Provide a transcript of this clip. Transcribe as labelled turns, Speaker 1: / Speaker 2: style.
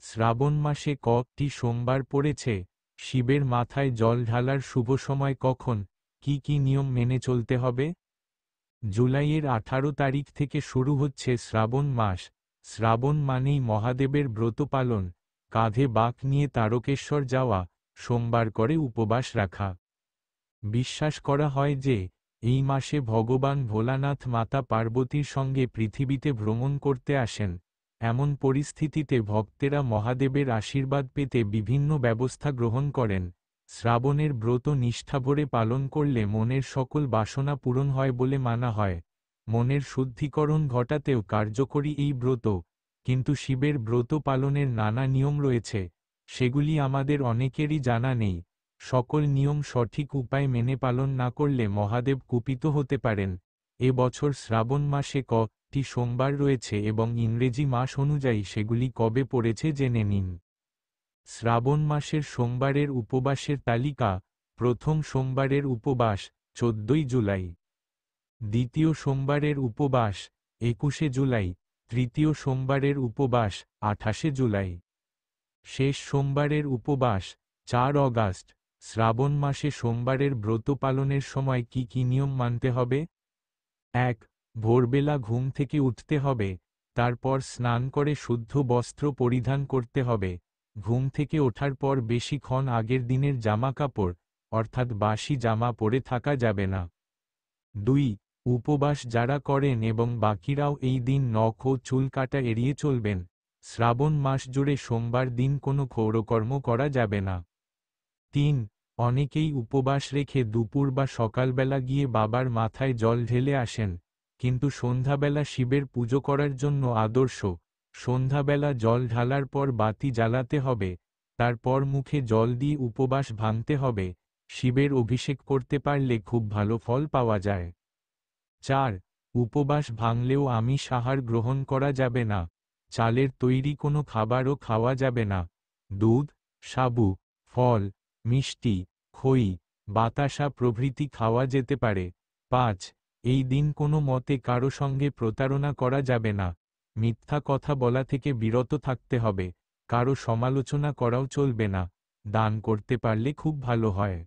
Speaker 1: শ্রাবণ মাসে কটি সোমবার পড়েছে? শিবের মাথায় জল ঢালার শুভ সময় কখন? কি কি নিয়ম মেনে চলতে হবে? জুলাইয়ের 18 তারিখ থেকে শুরু হচ্ছে শ্রাবণ মাস। শ্রাবণ মানেই মহাদেবের ব্রত পালন, কাঁধে বাঁক নিয়ে তারকেশ্বর যাওয়া, সোমবার করে উপবাস রাখা। বিশ্বাস করা হয় যে এই মাসে ভগবান ভোলানাথ মাতা পার্বতীর সঙ্গে পৃথিবীতে ভ্রমণ করতে আসেন। এমন পরিস্থিতিতে ভক্তেরা মহাদেবের আশীর্বাদ পেতে বিভিন্ন ব্যবস্থা গ্রহণ করেন। শ্রাবণের ব্রত নিষ্ঠাভরে পালন করলে মনের সকল বাসনা পূরণ হয় বলে মানা হয়। মনের শুদ্ধিকরণ ঘটাতেও কার্যকরী এই ব্রত। কিন্তু শিবের ব্রত পালনের নানা নিয়ম রয়েছে, সেগুলি আমাদের অনেকেরই জানা নেই। সকল নিয়ম সঠিক উপায় মেনে পালন না করলে মহাদেব কুপিত হতে পারেন। এ বছর শ্রাবণ মাসে কটি সোমবার রয়েছে এবং ইংরেজি মাস অনুযায়ী সেগুলি কবে পড়েছে জেনে নিন। শ্রাবণ মাসের সোমবারের উপবাসের তালিকা: প্রথম সোমবারের উপবাস 14 জুলাই, দ্বিতীয় সোমবারের উপবাস 21 জুলাই, তৃতীয় সোমবারের উপবাস 28 জুলাই, শেষ সোমবারের উপবাস 4 অগাস্ট। শ্রাবণ মাসে সোমবারের ব্রত পালনের সময় কি কি নিয়ম মানতে হবে? 1. ভোরবেলা ঘুম থেকে উঠতে হবে, তারপর স্নান করে শুদ্ধ বস্ত্র পরিধান করতে হবে। ঘুম থেকে ওঠার পর বেশিক্ষণ আগের দিনের জামা কাপড় অর্থাৎ বাসি জামা পরে থাকা যাবে না। 2. উপবাস যারা করেন এবং বাকিরাও এই দিন নখ ও চুল কাটা এড়িয়ে চলবেন। শ্রাবণ মাস জুড়ে সোমবার দিন কোনো ক্ষৌরকর্ম করা যাবে না। 3. অনেকেই উপবাস রেখে দুপুর বা সকালবেলা গিয়ে বাবার মাথায় জল ঢেলে আসেন, কিন্তু সন্ধ্যাবেলা শিবের পুজো করার জন্য আদর্শ। সন্ধ্যাবেলা জল ঢালার পর বাতি জ্বালাতে হবে, তারপর মুখে জল দিয়ে উপবাস ভাঙতে হবে। শিবের অভিষেক করতে পারলে খুব ভালো ফল পাওয়া যায়। 4. উপবাস ভাঙলেও আমিষ আহার গ্রহণ করা যাবে না। চালের তৈরি কোনো খাবারও খাওয়া যাবে না। দুধ, সাবু, ফল, মিষ্টি, খই, বাতাসা প্রভৃতি খাওয়া যেতে পারে। 5. এই দিন কোনো মতে কারো সঙ্গে প্রতারণা করা যাবে না। মিথ্যা কথা বলা থেকে বিরত থাকতে হবে। কারো সমালোচনা করাও চলবে না। দান করতে পারলে খুব ভালো হয়।